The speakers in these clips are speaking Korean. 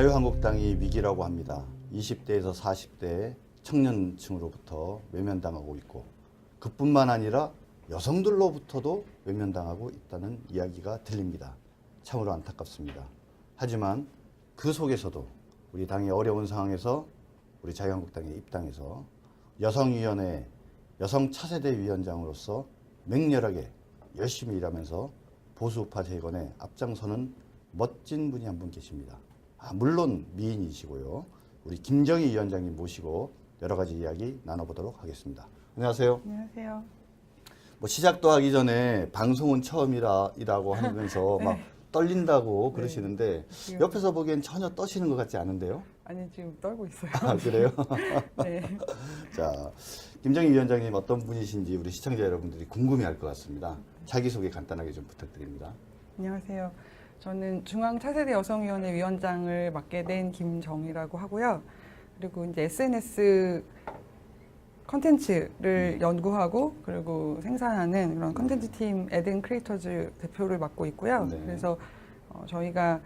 자유한국당이 위기라고 합니다. 20대에서 40대 청년층으로부터 외면당하고 있고 그뿐만 아니라 여성들로부터도 외면당하고 있다는 이야기가 들립니다. 참으로 안타깝습니다. 하지만 그 속에서도 우리 당의 어려운 상황에서 우리 자유한국당에 입당해서 여성위원회 여성 차세대 위원장으로서 맹렬하게 열심히 일하면서 보수우파 재건에 앞장서는 멋진 분이 한 분 계십니다. 물론 미인이시고요. 우리 김정희 위원장님 모시고 여러 가지 이야기 나눠보도록 하겠습니다. 안녕하세요. 안녕하세요. 뭐 시작도 하기 전에 방송은 처음이라고 하면서 네. 막 떨린다고 네. 그러시는데 지금- 옆에서 보기엔 전혀 떠시는 것 같지 않은데요? 아니 지금 떨고 있어요. 아, 그래요? 네. 자, 김정희 위원장님 어떤 분이신지 우리 시청자 여러분들이 궁금해할 것 같습니다. 자기소개 간단하게 좀 부탁드립니다. 안녕하세요. 저는 중앙차세대 여성위원회 위원장을 맡게 된 김정희라고 하고요. 그리고 이제 SNS 컨텐츠를 연구하고 그리고 생산하는 그런 컨텐츠 팀 에덴 크리에이터즈 대표를 맡고 있고요. 네. 그래서 저희가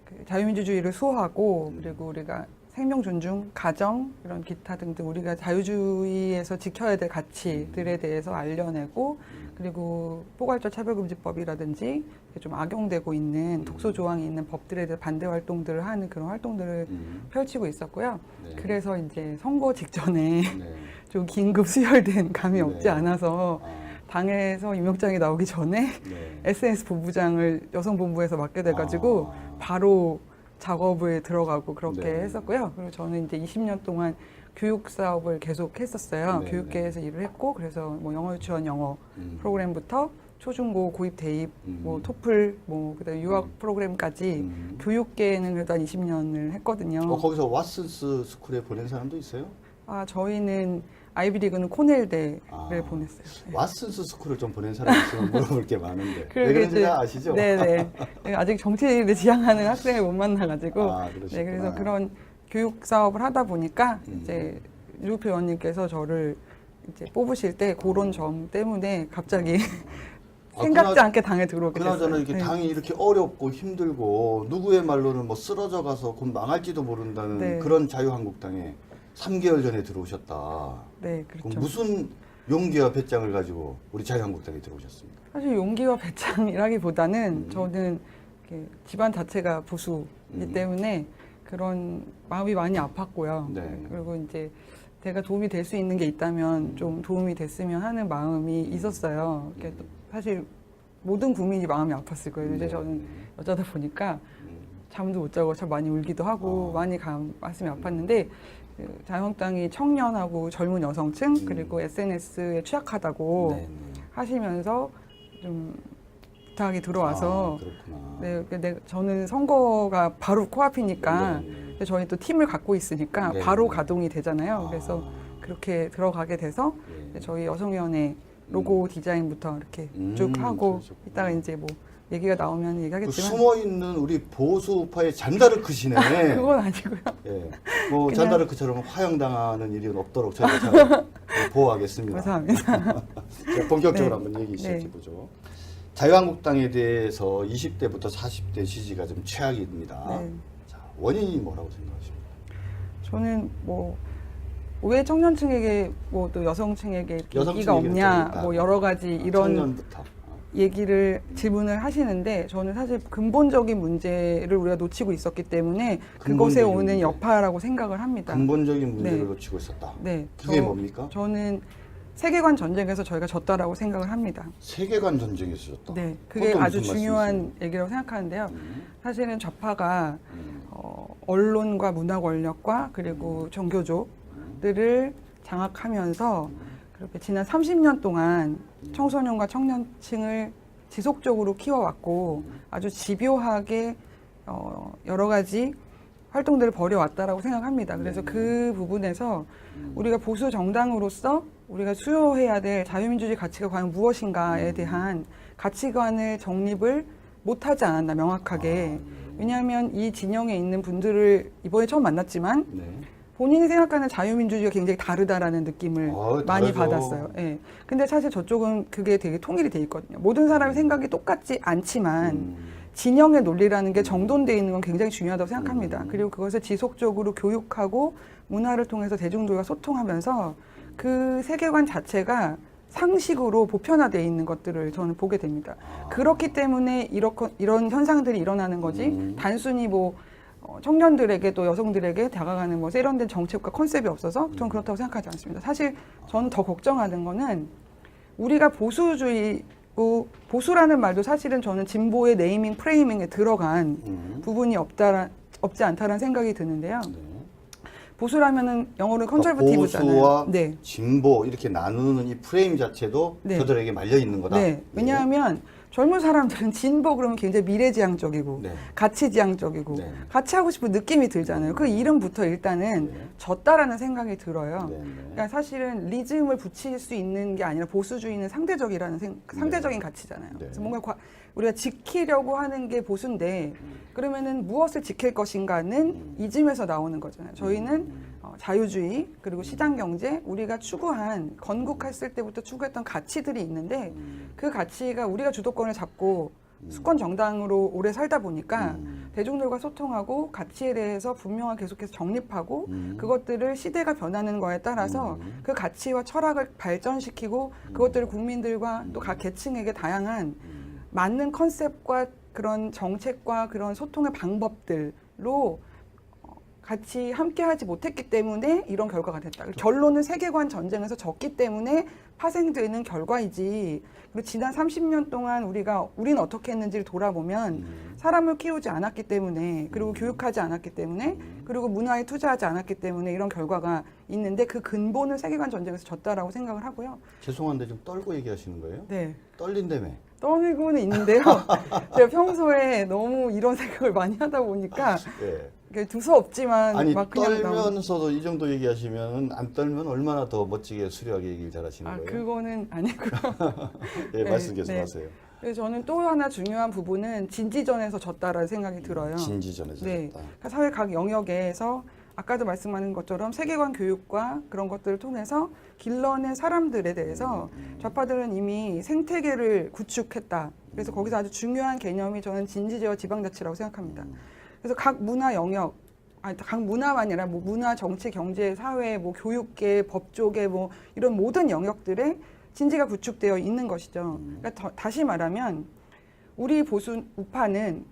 그 자유민주주의를 수호하고 그리고 우리가 생명 존중, 가정 이런 기타 등등 우리가 자유주의에서 지켜야 될 가치들에 대해서 알려내고 그리고 포괄적 차별금지법이라든지 좀 악용되고 있는 독소 조항이 있는 법들에 대해 반대 활동들을 하는 그런 활동들을 펼치고 있었고요. 네. 그래서 이제 선거 직전에 네. 좀 긴급 수혈된 감이 네. 없지 않아서 아, 당에서 임명장이 나오기 전에 네. SNS 본부장을 여성본부에서 맡게 돼가지고 아. 바로 작업에 들어가고 그렇게 네. 했었고요. 그리고 저는 이제 20년 동안 교육 사업을 계속 했었어요. 네, 교육계에서 일을 했고 그래서 뭐 영어 유치원 영어 음. 프로그램부터 초중고 고입 대입 뭐 음. 토플 뭐 그다음에 유학 프로그램까지 교육계에는 그래도 한 20년을 했거든요. 거기서 왓슨스 스쿨에 보낸 사람도 있어요? 아 저희는 아이비리그는 코넬대를 아. 보냈어요. 네. 왓슨스 스쿨을 좀 보낸 사람이 있으면 물어볼 게 많은데 왜 그러게 그런지 이제- 아시죠? 네네. 아직 정치를 지향하는 학생을 못 만나가지고. 아, 그러시구나. 네, 그래서 그런 교육 사업을 하다 보니까 음. 이제 유로표 의원님께서 저를 이제 뽑으실 때 그런 점 때문에 갑자기 생각지 그나- 않게 당에 들어오게 됐어요. 그나저나 이렇게 네. 당이 이렇게 어렵고 힘들고 누구의 말로는 뭐 쓰러져 가서 곧 망할지도 모른다는 네. 그런 자유한국당에 3개월 전에 들어오셨다. 네, 그럼 그렇죠. 무슨 용기와 배짱을 가지고 우리 자유한국당에 들어오셨습니까? 사실 용기와 배짱이라기보다는 저는 이렇게 집안 자체가 보수이기 때문에 그런 마음이 많이 아팠고요. 네. 그리고 이제 제가 도움이 될 수 있는 게 있다면 좀 도움이 됐으면 하는 마음이 있었어요. 이렇게 사실 모든 국민이 마음이 아팠을 거예요. 이제 네. 저는 여자다 보니까 잠도 못 자고 참 많이 울기도 하고 많이 가슴이 아팠는데 그 자유한국당이 청년하고 젊은 여성층 그리고 SNS에 취약하다고 네. 하시면서 좀 부탁이 들어와서 그렇구나. 저는 선거가 바로 코앞이니까 네, 네. 근데 저희 또 팀을 갖고 있으니까 네, 바로 네. 가동이 되잖아요. 그래서 그렇게 들어가게 돼서 네. 저희 여성위원회 로고 디자인부터 이렇게 쭉 하고 그러셨구나. 이따가 이제 뭐 얘기가 나오면 그 얘기하겠지만 숨어 있는 우리 보수파의 잔다르크시네. 그건 아니고요. 예. 뭐 그냥- 잔다르크처럼 화형당하는 일이 없도록 저희가 잘 보호하겠습니다. 감사합니다. 자, 본격적으로 네. 한번 얘기 네. 시작해 보죠. 자유한국당에 대해서 20대부터 40대 지지가 좀 최악입니다. 네. 자, 원인이 뭐라고 생각하십니까? 저는 뭐 왜 청년층에게 뭐 또 여성층에게 이렇게 여성층에게 인기가 없냐 있다. 뭐 여러 가지 이런 청년부터. 얘기를 질문을 하시는데 저는 사실 근본적인 문제를 우리가 놓치고 있었기 때문에 그것에 근본적인 오는 문제. 여파라고 생각을 합니다. 근본적인 문제를 네. 놓치고 있었다. 네, 그게 뭡니까? 저는 세계관 전쟁에서 저희가 졌다라고 생각을 합니다. 세계관 전쟁에서 졌다. 네, 그게 그것도 아주 무슨 중요한 말씀이세요? 얘기라고 생각하는데요. 음, 사실은 좌파가 음, 언론과 문화 권력과 그리고 종교조들을 장악하면서 그렇게 지난 30년 동안 청소년과 청년층을 지속적으로 키워왔고 아주 집요하게 여러 가지 활동들을 벌여왔다라고 생각합니다. 그래서 그 부분에서 우리가 보수 정당으로서 우리가 수요해야 될 자유민주주의 가치가 과연 무엇인가에 대한 가치관을 정립을 못하지 않았나 명확하게. 왜냐하면 이 진영에 있는 분들을 이번에 처음 만났지만 네. 본인이 생각하는 자유민주주의가 굉장히 다르다라는 느낌을 많이 다르죠. 받았어요. 예. 근데 사실 저쪽은 그게 되게 통일이 돼 있거든요. 모든 사람의 생각이 똑같지 않지만 진영의 논리라는 게 정돈되어 있는 건 굉장히 중요하다고 생각합니다. 그리고 그것을 지속적으로 교육하고 문화를 통해서 대중들과 소통하면서 그 세계관 자체가 상식으로 보편화되어 있는 것들을 저는 보게 됩니다. 그렇기 때문에 이런 현상들이 일어나는 거지 단순히 뭐 청년들에게 또 여성들에게 다가가는 뭐 세련된 정책과 컨셉이 없어서 저는 그렇다고 생각하지 않습니다. 사실 저는 더 걱정하는 거는 우리가 보수라는 말도 사실은 저는 진보의 네이밍 프레이밍에 들어간 부분이 없지 않다라는 생각이 드는데요. 네. 보수라면은 영어로 컨servative잖아요. 보수와 네. 진보 이렇게 나누는 이 프레임 자체도 네. 저들에게 말려 있는 거다. 네. 왜냐하면 젊은 사람들은 진보 그러면 굉장히 미래지향적이고 네. 가치지향적이고 네. 같이 하고 싶은 느낌이 들잖아요. 그 이름부터 일단은 네. 졌다라는 생각이 들어요. 네, 네. 그러니까 사실은 리즘을 붙일 수 있는 게 아니라 보수주의는 상대적이라는 상대적인 가치잖아요. 네. 그래서 뭔가 우리가 지키려고 하는 게 보수인데 그러면은 무엇을 지킬 것인가는 이즘에서 나오는 거잖아요. 저희는 자유주의 그리고 시장경제 우리가 추구한 건국했을 때부터 추구했던 가치들이 있는데 그 가치가 우리가 주도권을 잡고 수권 정당으로 오래 살다 보니까 대중들과 소통하고 가치에 대해서 분명하게 계속해서 정립하고 그것들을 시대가 변하는 거에 따라서 그 가치와 철학을 발전시키고 그것들을 국민들과 또 각 계층에게 다양한 맞는 컨셉과 그런 정책과 그런 소통의 방법들로 같이 함께하지 못했기 때문에 이런 결과가 됐다. 결론은 세계관 전쟁에서 졌기 때문에 파생되는 결과이지. 그리고 지난 30년 동안 우리는 어떻게 했는지를 돌아보면 사람을 키우지 않았기 때문에 그리고 교육하지 않았기 때문에 그리고 문화에 투자하지 않았기 때문에 이런 결과가 있는데 그 근본은 세계관 전쟁에서 졌다라고 생각을 하고요. 죄송한데 좀 떨고 얘기하시는 거예요? 네. 떨린다며. 떠밀고는 있는데요. 제가 평소에 너무 이런 생각을 많이 하다 보니까 예. 두서없지만 아니 막 그냥 떨면서도 이 정도 얘기하시면 안 떨면 얼마나 더 멋지게 수려하게 얘기를 잘하시는 거예요? 그거는 아니고요. 예, 네, 말씀 계속 네. 하세요. 그래서 저는 또 하나 중요한 부분은 진지전에서 졌다라는 생각이 들어요. 진지전에서 네. 졌다. 그러니까 사회 각 영역에서 아까도 말씀하신 것처럼 세계관 교육과 그런 것들을 통해서 길러낸 사람들에 대해서 좌파들은 이미 생태계를 구축했다. 그래서 거기서 아주 중요한 개념이 저는 진지제와 지방자치라고 생각합니다. 그래서 각 문화 영역, 각 문화만 아니라 뭐 문화, 정치, 경제, 사회, 뭐 교육계, 법조계 뭐 이런 모든 영역들에 진지가 구축되어 있는 것이죠. 그러니까 다시 말하면 우리 보수 우파는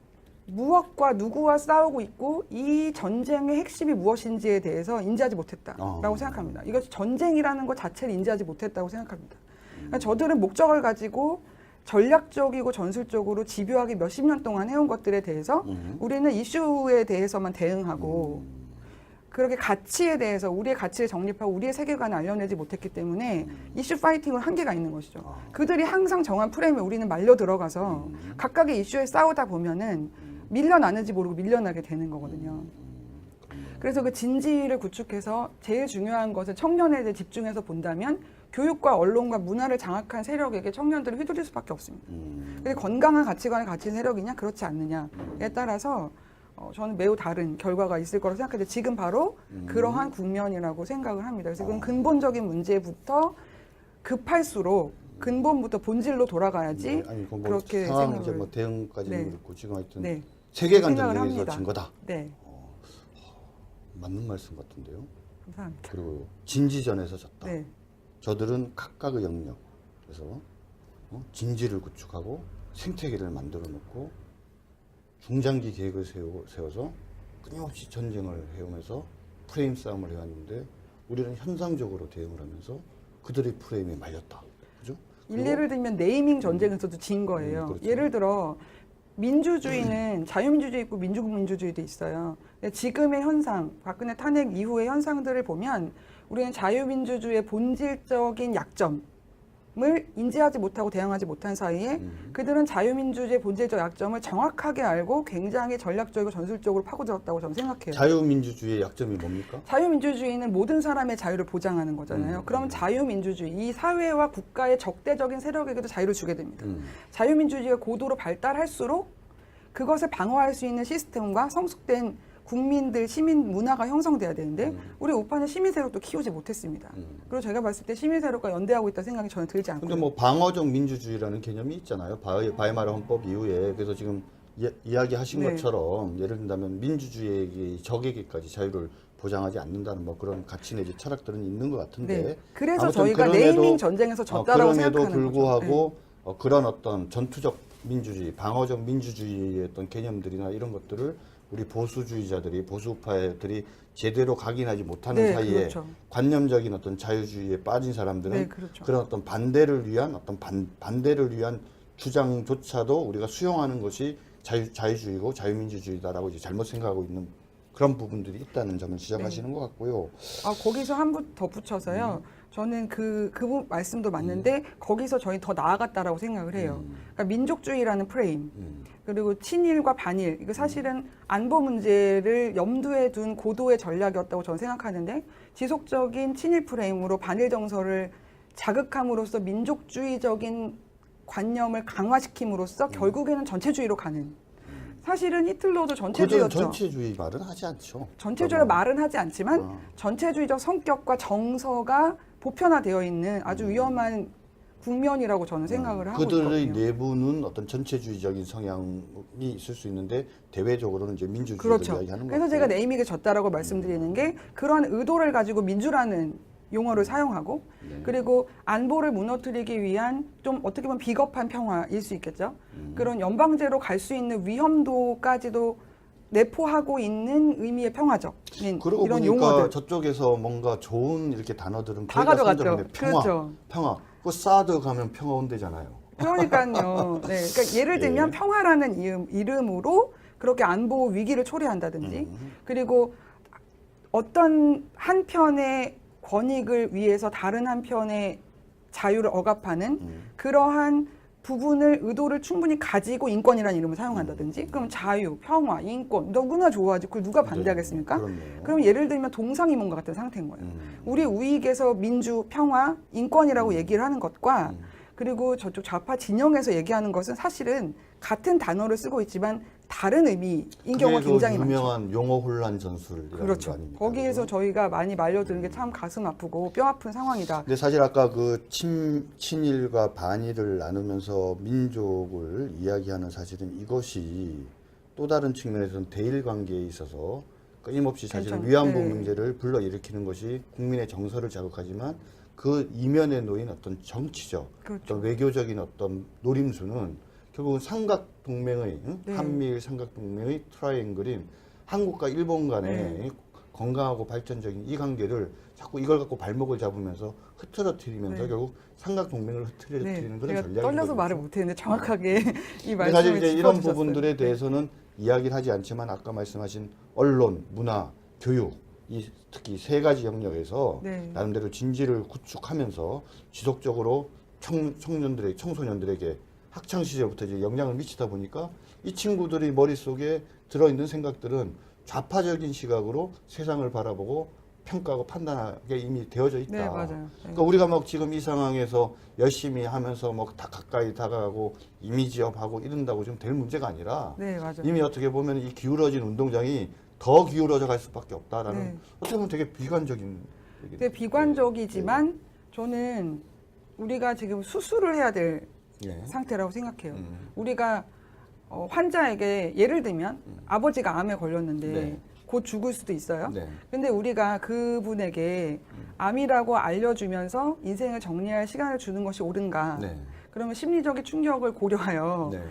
무엇과 누구와 싸우고 있고 이 전쟁의 핵심이 무엇인지에 대해서 인지하지 못했다라고 생각합니다. 이것이 전쟁이라는 것 자체를 인지하지 못했다고 생각합니다. 그러니까 저들은 목적을 가지고 전략적이고 전술적으로 집요하게 몇십 년 동안 해온 것들에 대해서 우리는 이슈에 대해서만 대응하고 그렇게 가치에 대해서 우리의 가치를 정립하고 우리의 세계관을 알려내지 못했기 때문에 이슈 파이팅은 한계가 있는 것이죠. 그들이 항상 정한 프레임에 우리는 말려 들어가서 각각의 이슈에 싸우다 보면은 밀려나는지 모르고 밀려나게 되는 거거든요. 그래서 그 진지를 구축해서 제일 중요한 것은 청년에 대해 집중해서 본다면 교육과 언론과 문화를 장악한 세력에게 청년들을 휘둘릴 수밖에 없습니다. 근데 건강한 가치관을 가진 세력이냐 그렇지 않느냐에 따라서 저는 매우 다른 결과가 있을 거라고 생각해요. 지금 바로 그러한 국면이라고 생각을 합니다. 그래서 이건 근본적인 문제부터 급할수록 근본부터 본질로 돌아가야지. 아니, 뭐 그렇게 상황 생각을. 이제 뭐 대응까지는 네. 그렇고 지금 하여튼 네. 세계관 생각을 전쟁에서 합니다. 진 거다. 네. 맞는 말씀 같은데요. 감사합니다. 그리고 진지전에서 졌다. 네. 저들은 각각의 영역에서 진지를 구축하고 생태계를 만들어 놓고 중장기 계획을 세워서 끊임없이 전쟁을 해오면서 프레임 싸움을 해왔는데 우리는 현상적으로 대응을 하면서 그들의 프레임에 말렸다. 그죠? 예를 들면 네이밍 전쟁에서도 진 거예요. 그렇죠. 예를 들어 민주주의는 자유민주주의 있고 민주민주주의도 있어요. 근데 지금의 현상, 박근혜 탄핵 이후의 현상들을 보면 우리는 자유민주주의의 본질적인 약점을 인지하지 못하고 대응하지 못한 사이에 그들은 자유민주주의의 본질적 약점을 정확하게 알고 굉장히 전략적이고 전술적으로 파고들었다고 저는 생각해요. 자유민주주의의 약점이 뭡니까? 자유민주주의는 모든 사람의 자유를 보장하는 거잖아요. 그러면 자유민주주의, 이 사회와 국가의 적대적인 세력에게도 자유를 주게 됩니다. 자유민주주의가 고도로 발달할수록 그것을 방어할 수 있는 시스템과 성숙된 국민들, 시민 문화가 형성돼야 되는데 우리 우파는 시민 세력도 키우지 못했습니다. 그리고 제가 봤을 때 시민 세력과 연대하고 있다는 생각이 전혀 들지 않고요. 근데 뭐 방어적 민주주의라는 개념이 있잖아요. 바이마르 헌법 이후에. 그래서 지금 이야기하신 네. 것처럼 예를 든다면 민주주의의 적에게까지 자유를 보장하지 않는다는 뭐 그런 가치 내지 철학들은 있는 것 같은데 네. 그래서 아무튼 저희가 그럼에도- 네이밍 전쟁에서 졌다라고 그럼에도 생각하는 불구하고 거죠. 그런 어떤 전투적 민주주의, 방어적 민주주의의 어떤 개념들이나 이런 것들을 우리 보수주의자들이 보수파들이 제대로 각인하지 못하는 네, 사이에 그렇죠. 관념적인 어떤 자유주의에 빠진 사람들은 네, 그렇죠. 그런 어떤 반대를 위한 어떤 반대를 위한 주장조차도 우리가 수용하는 것이 자유주의고 자유민주주의다라고 이제 잘못 생각하고 있는 그런 부분들이 있다는 점을 지적하시는 것 같고요. 거기서 한 분 덧붙여서요. 저는 그 말씀도 맞는데 거기서 저희 더 나아갔다라고 생각을 해요. 그러니까 민족주의라는 프레임 그리고 친일과 반일 이거 사실은 안보 문제를 염두에 둔 고도의 전략이었다고 저는 생각하는데 지속적인 친일 프레임으로 반일 정서를 자극함으로써 민족주의적인 관념을 강화시킴으로써 결국에는 전체주의로 가는. 사실은 히틀러도 그들은 전체주의였죠. 전체주의 말은 하지 않죠. 전체주의로 말은 하지 않지만 어. 전체주의적 성격과 정서가 보편화되어 있는 아주 위험한 국면이라고 저는 생각을 하고 그들의 있거든요. 내부는 어떤 전체주의적인 성향이 있을 수 있는데 대외적으로는 이제 민주주의를 그렇죠. 이야기하는 거고. 그래서 제가 네이밍에 졌다라고 말씀드리는 게 그런 의도를 가지고 민주라는 용어를 사용하고 네. 그리고 안보를 무너뜨리기 위한 좀 어떻게 보면 비겁한 평화일 수 있겠죠. 그런 연방제로 갈 수 있는 위험도까지도 내포하고 있는 의미의 평화적인 그러고 이런 보니까 용어들 저쪽에서 뭔가 좋은 이렇게 단어들은 다 거의 가져갔죠. 선정했네. 평화, 그렇죠. 평화. 그 사드 가면 평화 온대잖아요. 그러니까요. 네, 그러니까 예를 들면 예. 평화라는 이름으로 그렇게 안보 위기를 초래한다든지 그리고 어떤 한편의 권익을 위해서 다른 한편의 자유를 억압하는 그러한 부분을 의도를 충분히 가지고 인권이라는 이름을 사용한다든지 그럼 자유, 평화, 인권 너무나 좋아하지 그걸 누가 반대하겠습니까? 네, 그렇네요. 그럼 예를 들면 동상이몽과 같은 상태인 거예요. 우리 우익에서 민주, 평화, 인권이라고 얘기를 하는 것과 그리고 저쪽 좌파 진영에서 얘기하는 것은 사실은 같은 단어를 쓰고 있지만 다른 의미인 경우가 그게 굉장히 그 많죠. 유명한 용어 혼란 전술이라는 그렇죠. 거 아닙니까? 거기에서 그죠? 저희가 많이 말려드는 게 참 가슴 아프고 뼈 아픈 상황이다. 근데 사실 아까 그 친일과 반일을 나누면서 민족을 이야기하는 사실은 이것이 또 다른 측면에서는 대일 관계에 있어서 끊임없이 사실은 그렇죠. 위안부 네. 문제를 불러일으키는 것이 국민의 정서를 자극하지만 그 이면에 놓인 어떤 정치적, 그렇죠. 어떤 외교적인 어떤 노림수는 결국은 삼각동맹의 네. 한미일 삼각동맹의 트라이앵글인 한국과 일본 간의 네. 건강하고 발전적인 이 관계를 자꾸 이걸 갖고 발목을 잡으면서 흐트러뜨리면서 네. 결국 삼각동맹을 흐트러뜨리는 그런 제가 전략이 떨려서 말을 못했는데 정확하게 이 근데 말씀을 사실 이제 이런 짚어주셨어요. 부분들에 대해서는 이야기를 하지 않지만 아까 말씀하신 언론, 문화, 교육 이 특히 세 가지 영역에서 네. 나름대로 진지를 구축하면서 지속적으로 청소년들에게 학창 시절부터 이제 영향을 미치다 보니까 이 친구들의 머릿속에 들어있는 생각들은 좌파적인 시각으로 세상을 바라보고 평가하고 판단하게 이미 되어져 있다. 네, 맞아요. 네. 그러니까 우리가 막 지금 이 상황에서 열심히 하면서 뭐 다 가까이 다가가고 이미지업하고 이런다고 좀 될 문제가 아니라 네, 맞아요. 이미 어떻게 보면 이 기울어진 운동장이 더 기울어져 갈 수밖에 없다라는 네. 어떻게 보면 되게 비관적인 얘기죠. 되게 비관적이지만 저는 우리가 지금 수술을 해야 될 예. 상태라고 생각해요. 우리가 환자에게 예를 들면 아버지가 암에 걸렸는데 네. 곧 죽을 수도 있어요. 네. 근데 우리가 그분에게 암이라고 알려주면서 인생을 정리할 시간을 주는 것이 옳은가? 네. 그러면 심리적인 충격을 고려하여 네.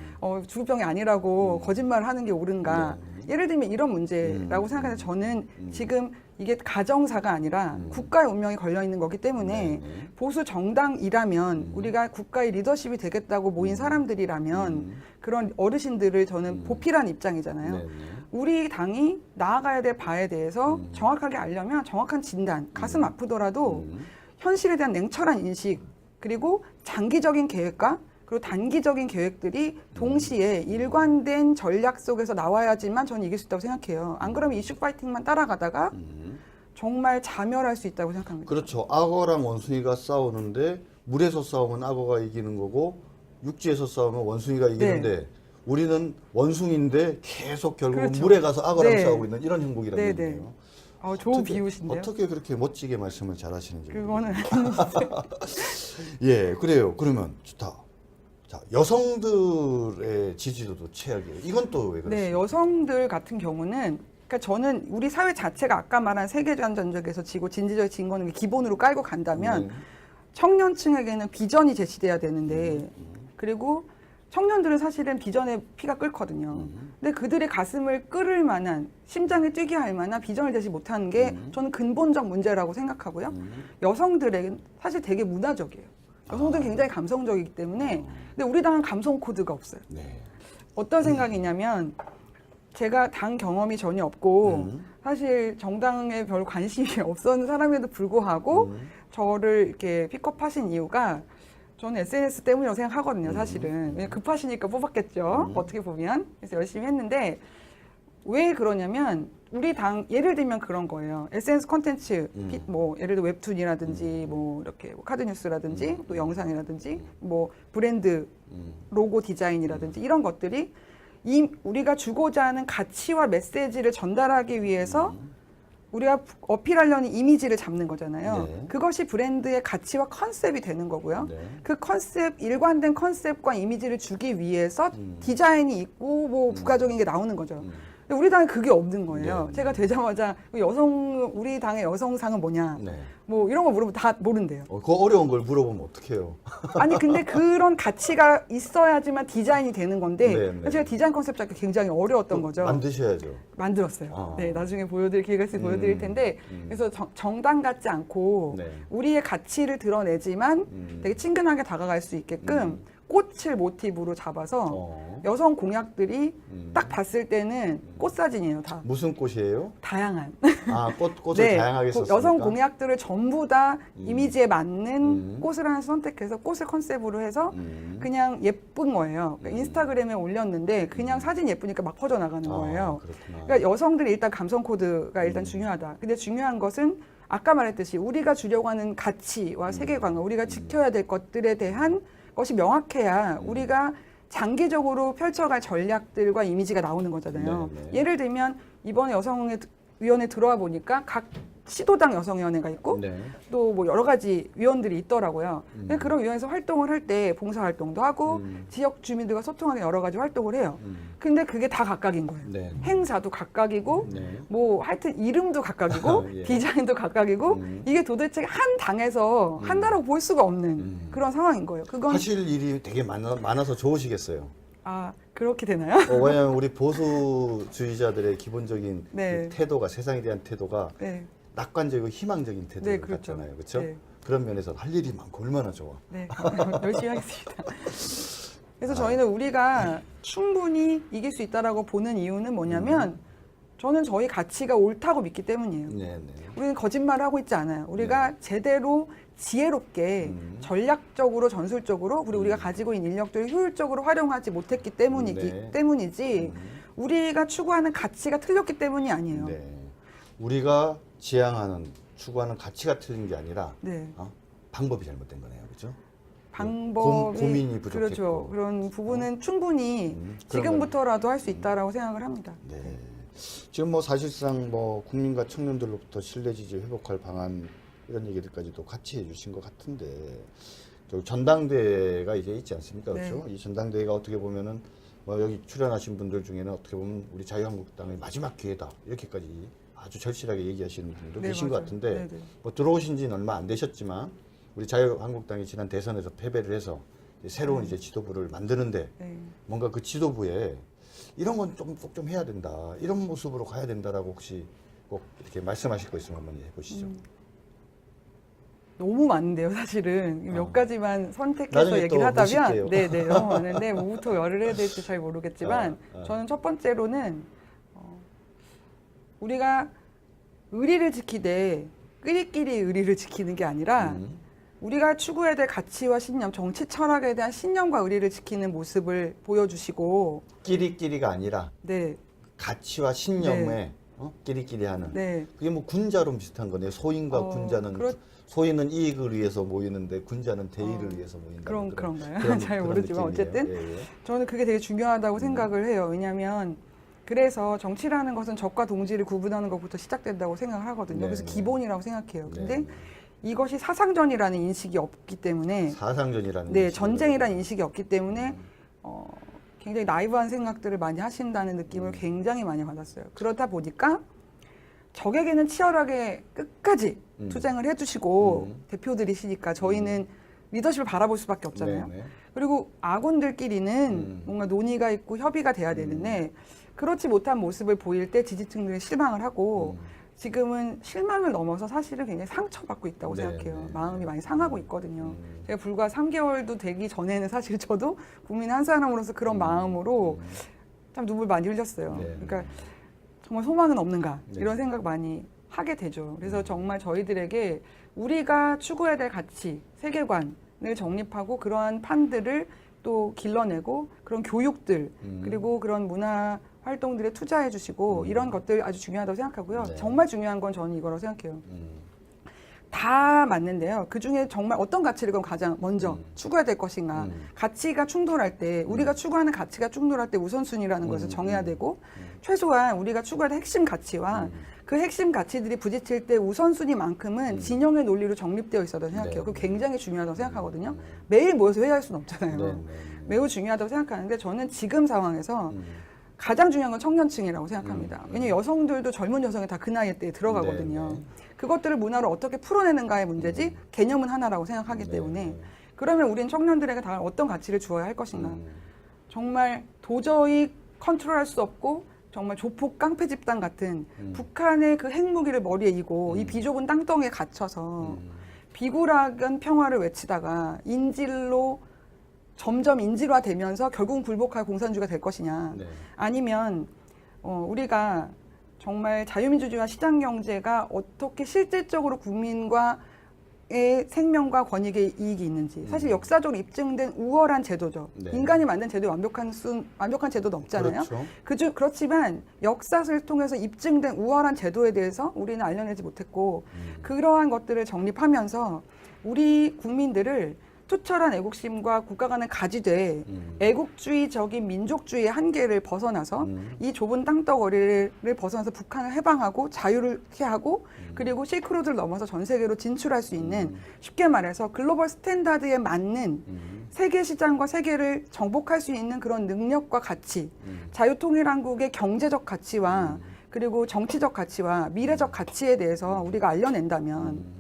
죽을 병이 아니라고 거짓말을 하는 게 옳은가? 네. 예를 들면 이런 문제라고 생각하는데 저는 지금 이게 가정사가 아니라 국가의 운명이 걸려 있는 거기 때문에 네. 보수 정당이라면 우리가 국가의 리더십이 되겠다고 모인 사람들이라면 그런 어르신들을 저는 보필한 입장이잖아요. 네. 네. 우리 당이 나아가야 될 바에 대해서 정확하게 알려면 정확한 진단, 가슴 아프더라도 현실에 대한 냉철한 인식, 그리고 장기적인 계획과 그리고 단기적인 계획들이 동시에 일관된 전략 속에서 나와야지만 저는 이길 수 있다고 생각해요. 안 그러면 이슈 파이팅만 따라가다가 정말 자멸할 수 있다고 생각합니다. 그렇죠. 악어랑 원숭이가 싸우는데 물에서 싸우면 악어가 이기는 거고 육지에서 싸우면 원숭이가 이기는데 우리는 원숭이인데 계속 결국은 그렇죠. 물에 가서 악어랑 네. 싸우고 있는 이런 형국이라는 네, 얘기예요. 좋은 비유신데요. 어떻게 그렇게 멋지게 말씀을 잘하시는지. 그거는 예, 그래요. 그러면 좋다. 자, 여성들의 지지도도 최악이에요. 이건 또 왜 그렇습니까? 네, 여성들 같은 경우는 그러니까 저는 우리 사회 자체가 아까 말한 세계관 전적에서 지고 진지적인 진거는 기본으로 깔고 간다면 청년층에게는 비전이 제시돼야 되는데 그리고 청년들은 사실은 비전에 피가 끓거든요. 근데 그들의 가슴을 끓을 만한 심장이 뛰게 할 만한 비전을 제시 못하는 게 저는 근본적 문제라고 생각하고요. 여성들에게는 사실 되게 문화적이에요. 여성들은 굉장히 감성적이기 때문에 근데 우리 당은 감성 코드가 없어요. 네. 어떤 생각이냐면 제가 당 경험이 전혀 없고 사실 정당에 별 관심이 없었는 사람에도 불구하고 저를 이렇게 픽업하신 이유가 저는 SNS 때문이라고 생각하거든요, 사실은. 왜냐면 급하시니까 뽑았겠죠, 어떻게 보면. 그래서 열심히 했는데 왜 그러냐면 우리 당 예를 들면 그런 거예요. SNS 콘텐츠 뭐 예를 들어 웹툰이라든지 뭐 이렇게 뭐 카드뉴스라든지 또 영상이라든지 뭐 브랜드 로고 디자인이라든지 이런 것들이 우리가 주고자 하는 가치와 메시지를 전달하기 위해서 우리가 어필하려는 이미지를 잡는 거잖아요. 네. 그것이 브랜드의 가치와 컨셉이 되는 거고요. 네. 그 컨셉, 일관된 컨셉과 이미지를 주기 위해서 디자인이 있고 뭐 부가적인 게 나오는 거죠. 근데 우리 당에 그게 없는 거예요. 네. 제가 되자마자 우리 당의 여성상은 뭐냐, 네. 뭐 이런 거 물어보면 다 모른대요. 그 어려운 걸 물어보면 어떡해요? 아니 근데 그런 가치가 있어야지만 디자인이 되는 건데 네, 네. 제가 디자인 컨셉 잡기 굉장히 어려웠던 거죠. 만드셔야죠. 만들었어요. 아. 네, 나중에 보여드릴 기회가 있으면 보여드릴 텐데 그래서 정당 같지 않고 네. 우리의 가치를 드러내지만 되게 친근하게 다가갈 수 있게끔 꽃을 모티브로 잡아서 여성 공약들이 딱 봤을 때는 꽃 사진이에요, 다. 무슨 꽃이에요? 다양한. 아, 꽃을 네, 다양하게 썼습니까? 여성 공약들을 전부 다 이미지에 맞는 꽃을 하나 선택해서 꽃을 컨셉으로 해서 그냥 예쁜 거예요. 그러니까 인스타그램에 올렸는데 그냥 사진 예쁘니까 막 퍼져나가는 거예요. 그렇구나. 그러니까 여성들이 일단 감성 코드가 일단 중요하다. 근데 중요한 것은 아까 말했듯이 우리가 주려고 하는 가치와 세계관과 우리가 지켜야 될 것들에 대한 것이 명확해야 우리가 장기적으로 펼쳐갈 전략들과 이미지가 나오는 거잖아요. 네, 네. 예를 들면 이번에 여성위원회 들어와 보니까 각 시도당 여성위원회가 있고 네. 또 뭐 여러 가지 위원들이 있더라고요. 근데 그런 위원회에서 활동을 할 때 봉사활동도 하고 지역 주민들과 소통하는 여러 가지 활동을 해요. 근데 그게 다 각각인 거예요. 네. 행사도 각각이고 네. 뭐 하여튼 이름도 각각이고 예. 디자인도 각각이고 이게 도대체 한 당에서 한다라고 볼 수가 없는 그런 상황인 거예요. 그건 하실 일이 되게 많아서 좋으시겠어요. 아 그렇게 되나요? 왜냐하면 우리 보수주의자들의 기본적인 네. 이 태도가 세상에 대한 태도가 네, 낙관적이고 희망적인 태도 네, 그렇죠. 같잖아요. 그렇죠? 네. 그런 면에서 할 일이 많고 얼마나 좋아. 네, 열심히 하겠습니다. 그래서 저희는 우리가 충분히 이길 수 있다라고 보는 이유는 뭐냐면 저는 저희 가치가 옳다고 믿기 때문이에요. 네, 네. 우리는 거짓말을 하고 있지 않아요. 우리가 제대로 지혜롭게 전략적으로 전술적으로 그리고 우리가 가지고 있는 인력들을 효율적으로 활용하지 못했기 네. 때문이지 우리가 추구하는 가치가 틀렸기 때문이 아니에요. 네. 우리가 지향하는 추구하는 가치가 틀린 게 아니라 네. 방법이 잘못된 거네요. 그렇죠? 방법이 고민이 부족했고. 그렇죠. 그런 부분은 충분히 지금부터라도 할 수 있다라고 생각을 합니다. 네. 지금 뭐 사실상 뭐 국민과 청년들로부터 신뢰 지지 회복할 방안 이런 얘기들까지도 같이 해주신 것 같은데 저 전당대회가 이제 있지 않습니까? 그렇죠? 네. 이 전당대회가 어떻게 보면은 뭐 여기 출연하신 분들 중에는 어떻게 보면 우리 자유한국당의 마지막 기회다 이렇게까지 아주 절실하게 얘기하시는 분들도 네, 계신 맞아요. 것 같은데 네, 네. 뭐 들어오신 지는 얼마 안 되셨지만 우리 자유한국당이 지난 대선에서 패배를 해서 이제 새로운 이제 지도부를 만드는데 네. 뭔가 그 지도부에 이런 건 꼭 좀 해야 된다 이런 모습으로 가야 된다라고 혹시 꼭 이렇게 말씀하실 거 있으면 한번 해보시죠. 너무 많은데요, 사실은. 몇 가지만 선택해서 나중에 얘기를 또 하자면, 모실게요. 네네, 너무 많은데, 뭐부터 열을 해야 될지 잘 모르겠지만, 저는 첫 번째로는, 우리가 의리를 지키되, 끼리끼리 의리를 지키는 게 아니라, 우리가 추구해야 될 가치와 신념, 정치 철학에 대한 신념과 의리를 지키는 모습을 보여주시고, 끼리끼리가 아니라 네, 가치와 신념에 끼리끼리 하는 네. 그게 뭐 군자로 비슷한 거네요. 소인과 군자는 소인은 이익을 위해서 모이는데 군자는 대의를 위해서 모인다. 그런가요? 잘 모르지만 어쨌든 예. 저는 그게 되게 중요하다고 생각을 해요. 왜냐하면 그래서 정치라는 것은 적과 동지를 구분하는 것부터 시작된다고 생각을 하거든요. 네, 그래서 네. 기본이라고 생각해요. 근데 네. 이것이 사상전이라는 인식이 없기 때문에 사상전이라는 네, 인식이 전쟁이라는 인식이 없기 때문에 굉장히 나이브한 생각들을 많이 하신다는 느낌을 굉장히 많이 받았어요. 그러다 보니까 적에게는 치열하게 끝까지 투쟁을 해주시고 대표들이시니까 저희는 리더십을 바라볼 수밖에 없잖아요. 네네. 그리고 아군들끼리는 뭔가 논의가 있고 협의가 돼야 되는데 그렇지 못한 모습을 보일 때 지지층들이 실망을 하고 지금은 실망을 넘어서 사실은 굉장히 상처받고 있다고 네, 생각해요. 네. 마음이 많이 상하고 있거든요. 제가 불과 3개월도 되기 전에는 사실 저도 국민 한 사람으로서 그런 마음으로 참 눈물 많이 흘렸어요. 네. 그러니까 정말 소망은 없는가 네. 이런 생각 많이 하게 되죠. 그래서 정말 저희들에게 우리가 추구해야 될 가치, 세계관을 정립하고 그러한 판들을 또 길러내고 그런 교육들 그리고 그런 문화 활동들에 투자해 주시고 이런 것들 아주 중요하다고 생각하고요. 네. 정말 중요한 건 저는 이거라고 생각해요. 다 맞는데요. 그 중에 정말 어떤 가치를 그럼 가장 먼저 추구해야 될 것인가. 가치가 충돌할 때, 우리가 추구하는 가치가 충돌할 때 우선순위라는 것을 정해야 되고, 최소한 우리가 추구할 핵심 가치와 그 핵심 가치들이 부딪힐 때 우선순위만큼은 진영의 논리로 정립되어 있어야 생각해요. 네. 그거 굉장히 중요하다고 생각하거든요. 매일 모여서 회의할 수는 없잖아요. 네, 네. 매우 중요하다고 생각하는데 저는 지금 상황에서 가장 중요한 건 청년층이라고 생각합니다. 왜냐하면 여성들도 젊은 여성이 다 그 나이 때에 들어가거든요. 네, 네. 그것들을 문화로 어떻게 풀어내는가의 문제지 개념은 하나라고 생각하기 네, 때문에 네. 그러면 우리는 청년들에게 다 어떤 가치를 주어야 할 것인가. 정말 도저히 컨트롤할 수 없고 정말 조폭 깡패 집단 같은 북한의 그 핵무기를 머리에 이고 이 비좁은 땅덩이에 갇혀서 비굴하건 평화를 외치다가 인질로 점점 인질화되면서 결국은 굴복할 공산주의가 될 것이냐. 네. 아니면 우리가 정말 자유민주주의와 시장경제가 어떻게 실질적으로 국민과의 생명과 권익의 이익이 있는지. 사실 역사적으로 입증된 우월한 제도죠. 네. 인간이 만든 제도에 완벽한 제도는 없잖아요. 그렇죠. 그렇지만 역사를 통해서 입증된 우월한 제도에 대해서 우리는 알려내지 못했고 그러한 것들을 정립하면서 우리 국민들을 투철한 애국심과 국가 간의 가지되 애국주의적인 민족주의의 한계를 벗어나서 이 좁은 땅덩어리를 벗어나서 북한을 해방하고 자유를 하고 그리고 실크로드를 넘어서 전 세계로 진출할 수 있는 쉽게 말해서 글로벌 스탠다드에 맞는 세계 시장과 세계를 정복할 수 있는 그런 능력과 가치, 자유통일한국의 경제적 가치와 그리고 정치적 가치와 미래적 가치에 대해서 우리가 알려낸다면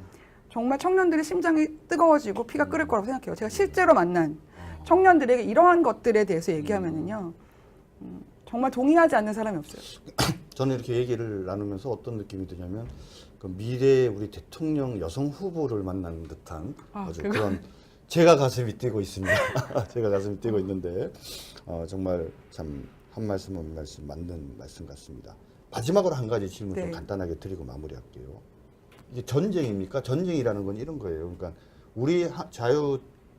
정말 청년들의 심장이 뜨거워지고 피가 끓을 거라고 생각해요. 제가 실제로 만난 청년들에게 이러한 것들에 대해서 얘기하면은요, 정말 동의하지 않는 사람이 없어요. 저는 이렇게 얘기를 나누면서 어떤 느낌이 드냐면 그 미래의 우리 대통령 여성 후보를 만난 듯한 아주 그런 제가 가슴이 뛰고 있습니다. 제가 가슴이 뛰고 있는데 정말 참 한 말씀 한 말씀 맞는 말씀 같습니다. 마지막으로 한 가지 질문 좀 네. 간단하게 드리고 마무리할게요. 이게 전쟁입니까? 전쟁이라는 건 이런 거예요. 그러니까 우리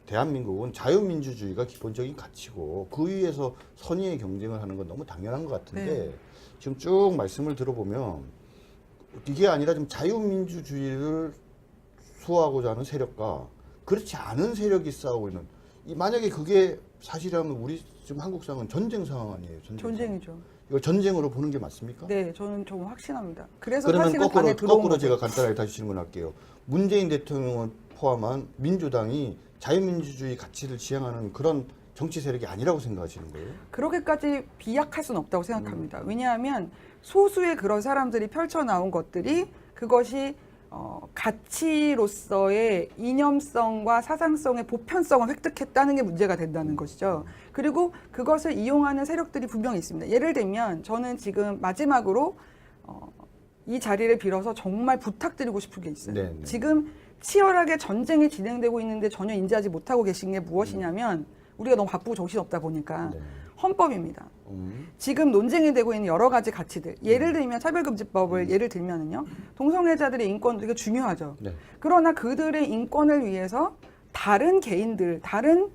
대한민국은 자유민주주의가 기본적인 가치고 그 위에서 선의의 경쟁을 하는 건 너무 당연한 것 같은데 네. 지금 쭉 말씀을 들어보면 이게 아니라 좀 자유민주주의를 수호하고자 하는 세력과 그렇지 않은 세력이 싸우고 있는 만약에 그게 사실이라면 우리 지금 한국 상황은 전쟁 상황 아니에요? 전쟁이죠. 이걸 전쟁으로 보는 게 맞습니까? 네, 저는 좀 확신합니다. 그래서 그러면 사실은 당에 들어온 거꾸로 거죠. 제가 간단하게 다시 질문할게요. 문재인 대통령을 포함한 민주당이 자유민주주의 가치를 지향하는 그런 정치 세력이 아니라고 생각하시는 거예요? 그렇게까지 비약할 수는 없다고 생각합니다. 왜냐하면 소수의 그런 사람들이 펼쳐나온 것들이 그것이 가치로서의 이념성과 사상성의 보편성을 획득했다는 게 문제가 된다는 것이죠. 그리고 그것을 이용하는 세력들이 분명히 있습니다. 예를 들면 저는 지금 마지막으로 이 자리를 빌어서 정말 부탁드리고 싶은 게 있어요. 네네. 지금 치열하게 전쟁이 진행되고 있는데 전혀 인지하지 못하고 계신 게 무엇이냐면 우리가 너무 바쁘고 정신없다 보니까 네. 헌법입니다. 지금 논쟁이 되고 있는 여러 가지 가치들. 예를 들면 차별금지법을 예를 들면은요. 동성애자들의 인권 되게 중요하죠. 네. 그러나 그들의 인권을 위해서 다른 개인들, 다른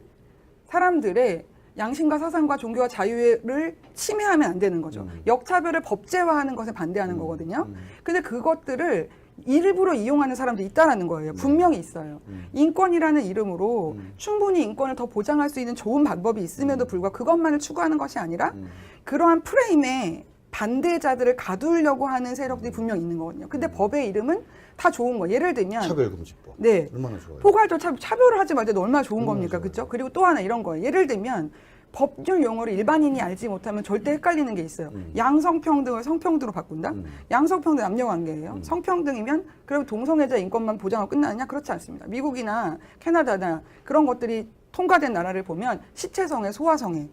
사람들의 양심과 사상과 종교와 자유를 침해하면 안 되는 거죠. 역차별을 법제화하는 것에 반대하는 거거든요. 근데 그것들을 일부러 이용하는 사람들이 있다라는 거예요. 분명히 있어요. 인권이라는 이름으로 충분히 인권을 더 보장할 수 있는 좋은 방법이 있음에도 불구하고 그것만을 추구하는 것이 아니라 그러한 프레임에 반대자들을 가두려고 하는 세력들이 분명 있는 거거든요. 근데 법의 이름은 다 좋은 거예요. 예를 들면 차별금지법. 네. 얼마나 좋아요. 포괄적 차별을 하지 말 때도 얼마나 좋은 얼마나 겁니까? 좋아요. 그렇죠? 그리고 또 하나 이런 거예요. 예를 들면 법률 용어를 일반인이 알지 못하면 절대 헷갈리는 게 있어요. 양성평등을 성평등으로 바꾼다? 양성평등 남녀관계예요. 성평등이면 그럼 동성애자 인권만 보장하고 끝나느냐? 그렇지 않습니다. 미국이나 캐나다나 그런 것들이 통과된 나라를 보면 시체성애, 소아성애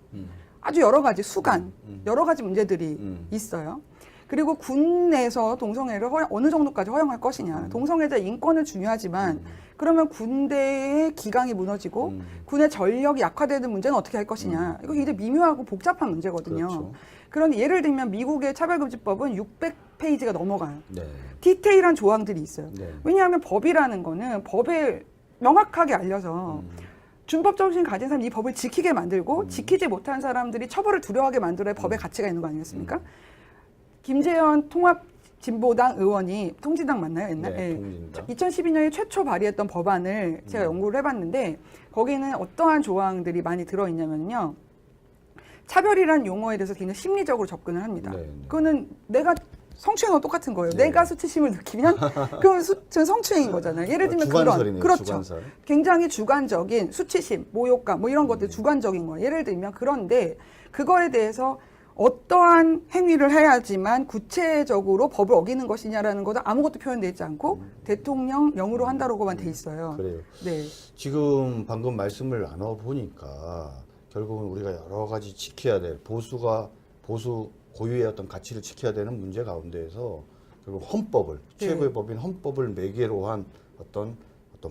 아주 여러 가지 수간, 여러 가지 문제들이 있어요. 그리고 군 내에서 동성애를 어느 정도까지 허용할 것이냐. 동성애자 인권은 중요하지만 그러면 군대의 기강이 무너지고 군의 전력이 약화되는 문제는 어떻게 할 것이냐. 이거 굉장히 미묘하고 복잡한 문제거든요. 그렇죠. 그런데 예를 들면 미국의 차별금지법은 600페이지가 넘어가요. 네. 디테일한 조항들이 있어요. 네. 왜냐하면 법이라는 거는 법에 명확하게 알려서 준법 정신 가진 사람이 이 법을 지키게 만들고 지키지 못한 사람들이 처벌을 두려워하게 만들어야 법의 가치가 있는 거 아니겠습니까? 김재현 통합진보당 의원이 통진당 맞나요? 옛날? 네, 통진당. 2012년에 최초 발의했던 법안을 제가 연구를 해봤는데 거기는 어떠한 조항들이 많이 들어있냐면요. 차별이란 용어에 대해서 굉장히 심리적으로 접근을 합니다. 네, 네. 그거는 내가 성추행과 똑같은 거예요. 네. 내가 수치심을 느끼면 그건 성추행인 거잖아요. 예를 들면 주관설이네요, 그렇죠. 주관설. 굉장히 주관적인 수치심, 모욕감 뭐 이런 것들 주관적인 거예요. 예를 들면 그런데 그거에 대해서 어떠한 행위를 해야지만 구체적으로 법을 어기는 것이냐라는 것도 아무것도 표현되어 있지 않고 대통령령으로 한다라고만 돼 있어요. 그래요. 네. 지금 방금 말씀을 나눠보니까 결국은 우리가 여러 가지 지켜야 될 보수 고유의 어떤 가치를 지켜야 되는 문제 가운데에서 결국 헌법을 네. 최고의 법인 헌법을 매개로 한 어떤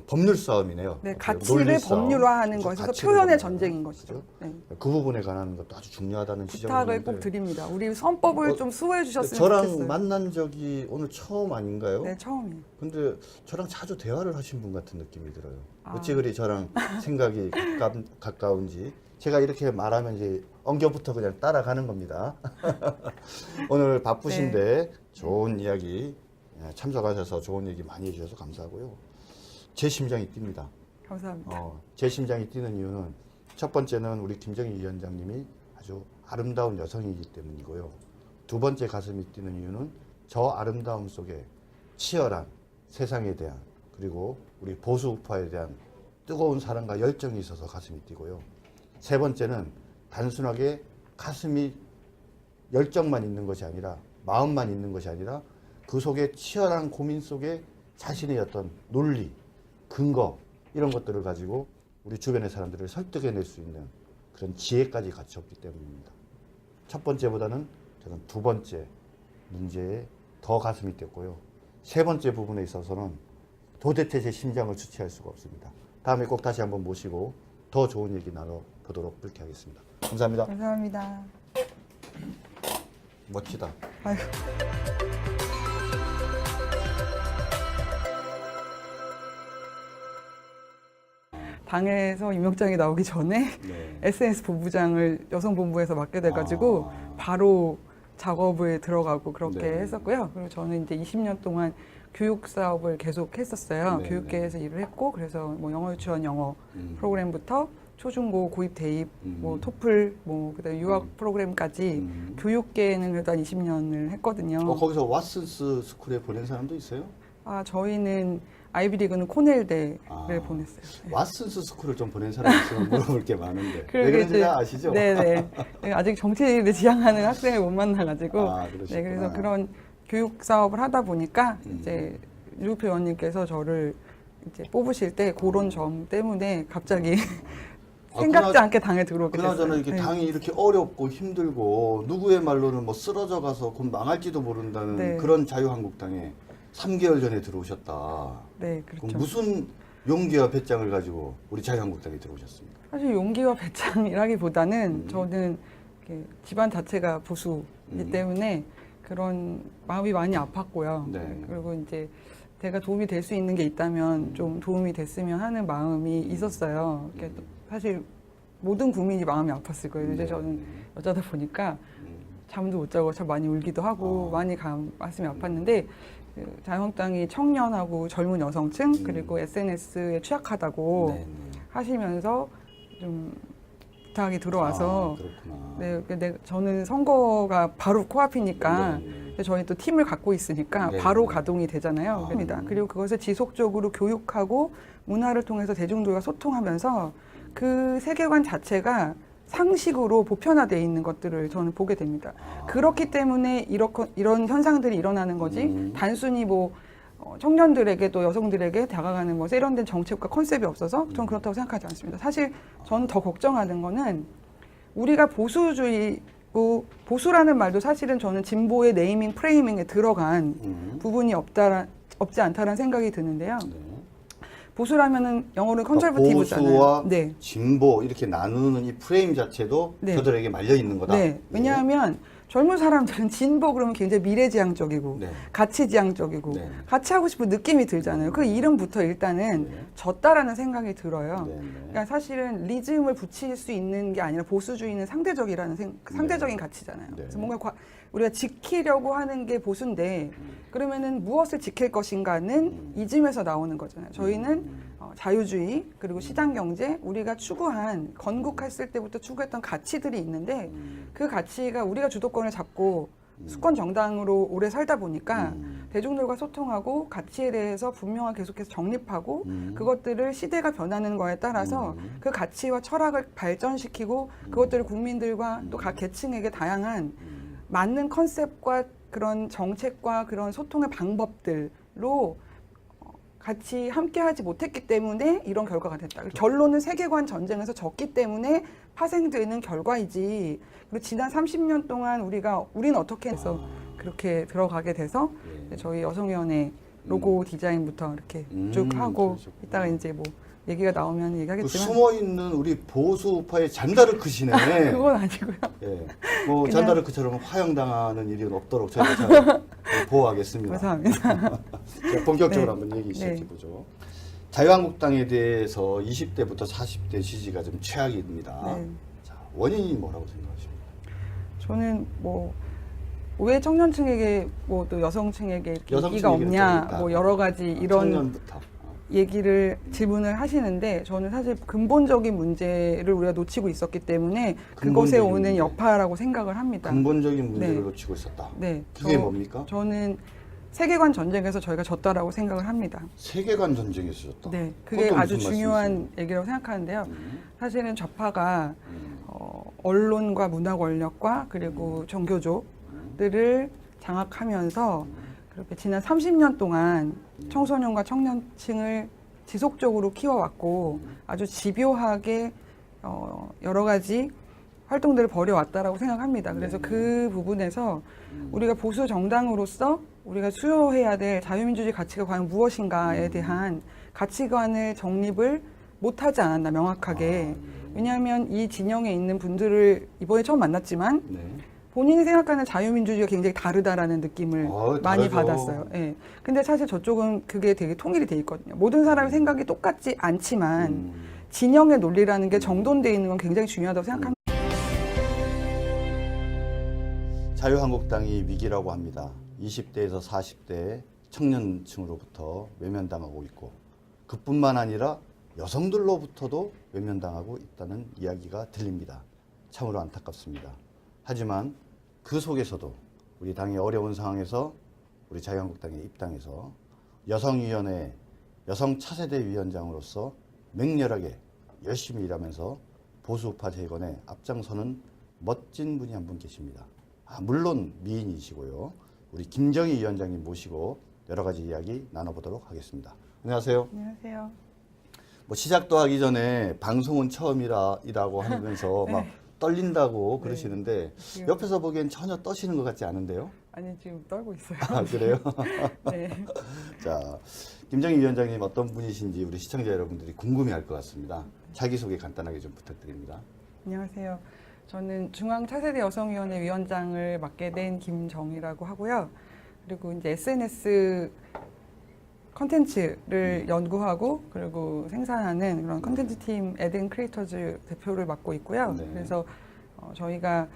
법률 싸움이네요. 네, 어떻게 가치를 논리 싸움. 법률화하는 그렇죠. 것에서 가치를 표현의 법률화하는 전쟁인 것이죠. 거죠. 네. 그 부분에 관한 것도 아주 중요하다는 지적을 부탁을 했는데 꼭 드립니다. 우리 헌법을 좀 수호해 주셨으면 저랑 좋겠어요. 만난 적이 오늘 처음 아닌가요? 네, 처음이에요. 근데 저랑 자주 대화를 하신 분 같은 느낌이 들어요. 아. 어찌 그리 저랑 생각이 가까운지. 제가 이렇게 말하면 이제 엉겨부터 그냥 따라가는 겁니다. 오늘 바쁘신데 좋은 이야기 참석하셔서 좋은 얘기 많이 해주셔서 감사하고요. 제 심장이 뜁니다. 감사합니다. 제 심장이 뛰는 이유는 첫 번째는 우리 김정희 위원장님이 아주 아름다운 여성이기 때문이고요. 두 번째 가슴이 뛰는 이유는 저 아름다움 속에 치열한 세상에 대한 그리고 우리 보수 우파에 대한 뜨거운 사랑과 열정이 있어서 가슴이 뛰고요. 세 번째는 단순하게 가슴이 열정만 있는 것이 아니라 마음만 있는 것이 아니라 그 속에 치열한 고민 속에 자신의 어떤 논리, 근거 이런 것들을 가지고 우리 주변의 사람들을 설득해낼 수 있는 그런 지혜까지 갖췄기 때문입니다. 첫 번째보다는 저는 두 번째 문제에 더 가슴이 뛰었고요. 세 번째 부분에 있어서는 도대체 제 심장을 주체할 수가 없습니다. 다음에 꼭 다시 한번 모시고 더 좋은 얘기 나눠보도록 그렇게 하겠습니다. 감사합니다. 감사합니다. 멋지다. 아유. 당에서 임명장이 나오기 전에 네. SNS 본부장을 여성본부에서 맡게 돼가지고 바로 작업에 들어가고 그렇게 네. 했었고요. 그리고 저는 이제 20년 동안 교육 사업을 계속 했었어요. 네, 교육계에서 일을 했고 그래서 뭐 영어 유치원 영어 음. 프로그램부터 초중고 고입 대입 뭐 토플 뭐 그다음에 유학 프로그램까지 교육계에는 그래도 한 20년을 했거든요. 거기서 왓슨스 스쿨에 보낸 사람도 있어요? 아 저희는 아이비리그는 코넬대를 보냈어요. 네. 왓슨스 스쿨을 좀 보낸 사람이 있으면 물어볼 게 많은데 왜 그러게 그런지 이제- 아시죠? 네네. 아직 정치를 지향하는 학생을 못 만나가지고. 그러셨구나. 네, 그래서 그런 교육 사업을 하다 보니까 이제 유표 의원님께서 저를 이제 뽑으실 때 그런 점 때문에 갑자기 생각지 않게 당에 들어오게 됐어요. 그나저나 이렇게 네. 당이 이렇게 어렵고 힘들고 누구의 말로는 뭐 쓰러져 가서 곧 망할지도 모른다는 네. 그런 자유한국당에 3개월 전에 들어오셨다. 네, 그럼 그렇죠. 무슨 용기와 배짱을 가지고 우리 자유한국당에 들어오셨습니까? 사실 용기와 배짱이라기보다는 저는 이렇게 집안 자체가 보수이기 때문에 그런 마음이 많이 아팠고요. 네. 그리고 이제 제가 도움이 될 수 있는 게 있다면 좀 도움이 됐으면 하는 마음이 있었어요. 이렇게 사실 모든 국민이 마음이 아팠을 거예요. 이제 저는 여자다 보니까 잠도 못 자고 참 많이 울기도 하고 많이 가슴이 아팠는데 그 자유한국당이 청년하고 젊은 여성층 그리고 SNS에 취약하다고 네, 네. 하시면서 좀 부탁이 들어와서 그렇구나. 저는 선거가 바로 코앞이니까 네. 저희 또 팀을 갖고 있으니까 네. 바로 가동이 되잖아요. 그리고 그것을 지속적으로 교육하고 문화를 통해서 대중들과 소통하면서 그 세계관 자체가 상식으로 보편화되어 있는 것들을 저는 보게 됩니다. 그렇기 때문에 이런 현상들이 일어나는 거지 단순히 뭐 청년들에게도 여성들에게 다가가는 뭐 세련된 정책과 컨셉이 없어서 저는 그렇다고 생각하지 않습니다. 사실 저는 더 걱정하는 거는 우리가 보수주의고 보수라는 말도 사실은 저는 진보의 네이밍 프레이밍에 들어간 부분이 없지 않다라는 생각이 드는데요. 네. 보수라면은 영어로 컨servative잖아요. 보수와 네. 진보 이렇게 나누는 이 프레임 자체도 네. 저들에게 말려 있는 거다. 네. 왜냐하면 젊은 사람들은 진보 그러면 굉장히 미래지향적이고 네. 가치지향적이고 네. 같이 하고 싶은 느낌이 들잖아요. 그 이름부터 일단은 네. 졌다라는 생각이 들어요. 네. 네. 그러니까 사실은 리즘을 붙일 수 있는 게 아니라 보수주의는 상대적이라는 상대적인 가치잖아요. 네. 그래서 뭔가 우리가 지키려고 하는 게 보수인데 그러면은 무엇을 지킬 것인가는 이즘에서 나오는 거잖아요. 저희는 자유주의 그리고 시장경제 우리가 추구한 건국했을 때부터 추구했던 가치들이 있는데 그 가치가 우리가 주도권을 잡고 수권 정당으로 오래 살다 보니까 대중들과 소통하고 가치에 대해서 분명하게 계속해서 정립하고 그것들을 시대가 변하는 거에 따라서 그 가치와 철학을 발전시키고 그것들을 국민들과 또 각 계층에게 다양한 맞는 컨셉과 그런 정책과 그런 소통의 방법들로 같이 함께하지 못했기 때문에 이런 결과가 됐다. 결론은 세계관 전쟁에서 졌기 때문에 파생되는 결과이지. 그리고 지난 30년 동안 우리는 어떻게 해서 그렇게 들어가게 돼서 저희 여성위원회 로고 디자인부터 이렇게 쭉 하고 그러셨구나. 이따가 이제 뭐 얘기가 나오면 그 얘기하겠지만 숨어 있는 우리 보수파의 잔다르크시네. 그건 아니고요. 예. 뭐 그냥- 잔다르크처럼 화형당하는 일이 없도록 저희가 잘 보호하겠습니다. 감사합니다. 자, 본격적으로 네. 한번 얘기 시작해 네. 보죠. 자유한국당에 대해서 20대부터 40대 지지가 좀 최악입니다. 네. 자, 원인이 뭐라고 생각하십니까? 저는 뭐 왜 청년층에게 뭐 또 여성층에게 이렇게 여성층 인기가 얘기는 없냐 좀 있다. 뭐 여러 가지 이런 청년부터. 얘기를 질문을 하시는데 저는 사실 근본적인 문제를 우리가 놓치고 있었기 때문에 그것에 근본적인 오는 문제. 여파라고 생각을 합니다. 근본적인 문제를 네. 놓치고 있었다. 네, 그게 뭡니까? 저는 세계관 전쟁에서 저희가 졌다라고 생각을 합니다. 세계관 전쟁에서 졌다. 네, 그게 어떤 아주 무슨 중요한 말씀이세요? 얘기라고 생각하는데요. 음, 사실은 좌파가 음, 언론과 문화 권력과 그리고 종교조들을 장악하면서 그렇게 지난 30년 동안 청소년과 청년층을 지속적으로 키워왔고 아주 집요하게 여러 가지 활동들을 벌여왔다라고 생각합니다. 그래서 그 부분에서 우리가 보수 정당으로서 우리가 수요해야 될 자유민주주의 가치가 과연 무엇인가에 대한 가치관을 정립을 못하지 않았나 명확하게. 왜냐하면 이 진영에 있는 분들을 이번에 처음 만났지만 네. 본인이 생각하는 자유민주주의가 굉장히 다르다라는 느낌을 많이 다르죠. 받았어요. 예. 근데 사실 저쪽은 그게 되게 통일이 돼 있거든요. 모든 사람의 생각이 똑같지 않지만 진영의 논리라는 게 정돈되어 있는 건 굉장히 중요하다고 생각합니다. 자유한국당이 위기라고 합니다. 20대에서 40대 청년층으로부터 외면당하고 있고 그뿐만 아니라 여성들로부터도 외면당하고 있다는 이야기가 들립니다. 참으로 안타깝습니다. 하지만 그 속에서도 우리 당의 어려운 상황에서 우리 자유한국당의 입당해서 여성위원회 여성 차세대 위원장으로서 맹렬하게 열심히 일하면서 보수우파 재건에 앞장서는 멋진 분이 한 분 계십니다. 물론 미인이시고요. 우리 김정희 위원장님 모시고 여러 가지 이야기 나눠보도록 하겠습니다. 안녕하세요. 안녕하세요. 뭐 시작도 하기 전에 방송은 처음이라고 하면서 막 떨린다고 그러시는데 지금- 옆에서 보기엔 전혀 떠시는 것 같지 않은데요? 아니 지금 떨고 있어요. 아, 그래요? 네. 자, 김정희 위원장님 어떤 분이신지 우리 시청자 여러분들이 궁금해할 것 같습니다. 자기소개 간단하게 좀 부탁드립니다. 안녕하세요. 저는 중앙차세대 여성위원회 위원장을 맡게 된 김정희라고 하고요. 그리고 이제 SNS 컨텐츠를 연구하고 그리고 생산하는 그런 컨텐츠 팀 에덴 크리에이터즈 대표를 맡고 있고요. 네. 그래서 저희가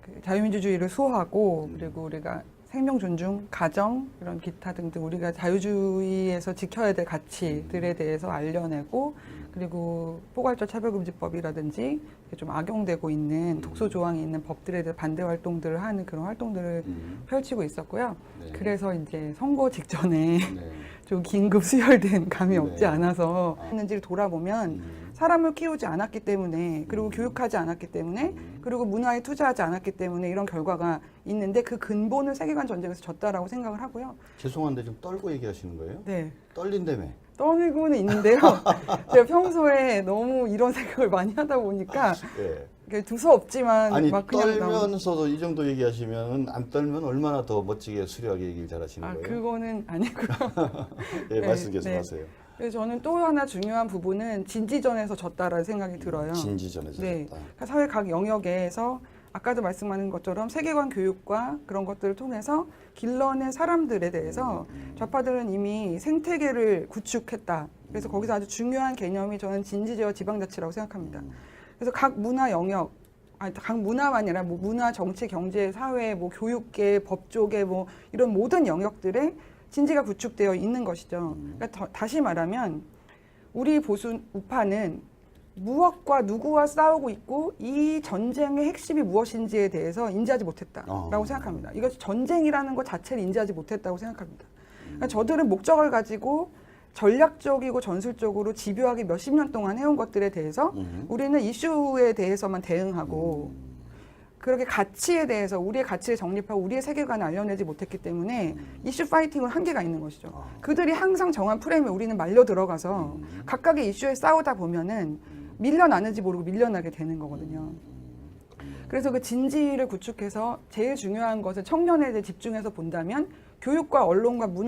그 자유민주주의를 수호하고 그리고 우리가 생명 존중, 가정, 이런 기타 등등 우리가 자유주의에서 지켜야 될 가치들에 대해서 알려내고, 그리고 포괄적 차별금지법이라든지 좀 악용되고 있는 독소 조항이 있는 법들에 대해 반대 활동들을 하는 그런 활동들을 펼치고 있었고요. 네. 그래서 이제 선거 직전에 네. 좀 긴급 수혈된 감이 네. 없지 않아서 했는지를 돌아보면 사람을 키우지 않았기 때문에, 그리고 교육하지 않았기 때문에, 그리고 문화에 투자하지 않았기 때문에 이런 결과가 있는데, 그 근본을 세계관 전쟁에서 졌다라고 생각을 하고요. 죄송한데 좀 떨고 얘기하시는 거예요? 네. 떨린다며. 떠밀고는 있는데요. 제가 평소에 너무 이런 생각을 많이 하다 보니까 예. 이게 두서없지만 아니 막 그냥 떨면서도 이 정도 얘기하시면 안 떨면 얼마나 더 멋지게 수려하게 얘기를 잘하시는 거예요? 그거는 아니고요. 예, 네, 말씀 네. 계속하세요. 그래서 저는 또 하나 중요한 부분은 진지전에서 졌다라는 생각이 들어요. 진지전에서 네. 졌다. 그러니까 사회 각 영역에서 아까도 말씀하신 것처럼 세계관 교육과 그런 것들을 통해서 길러낸 사람들에 대해서 좌파들은 이미 생태계를 구축했다. 그래서 거기서 아주 중요한 개념이 저는 진지제와 지방자치라고 생각합니다. 그래서 각 문화 영역, 아니 각 문화만이 아니라 뭐 문화, 정치, 경제, 사회, 뭐 교육계, 법조계, 뭐 이런 모든 영역들에 진지가 구축되어 있는 것이죠. 그러니까 다시 말하면 우리 보수 우파는 무엇과 누구와 싸우고 있고 이 전쟁의 핵심이 무엇인지에 대해서 인지하지 못했다라고 생각합니다. 이것이 전쟁이라는 것 자체를 인지하지 못했다고 생각합니다. 그러니까 저들은 목적을 가지고 전략적이고 전술적으로 집요하게 몇십 년 동안 해온 것들에 대해서 우리는 이슈에 대해서만 대응하고 그렇게 가치에 대해서 우리의 가치를 정립하고 우리의 세계관을 알려내지 못했기 때문에 이슈 파이팅은 한계가 있는 것이죠. 그들이 항상 정한 프레임에 우리는 말려 들어가서 각각의 이슈에 싸우다 보면은 밀려나는지 모르고 밀려나게 되는 거거든요. 그래서 그 진지를 구축해서 제일 중요한 것은 청년에 대해 집중해서 본다면 교육과 언론과 문화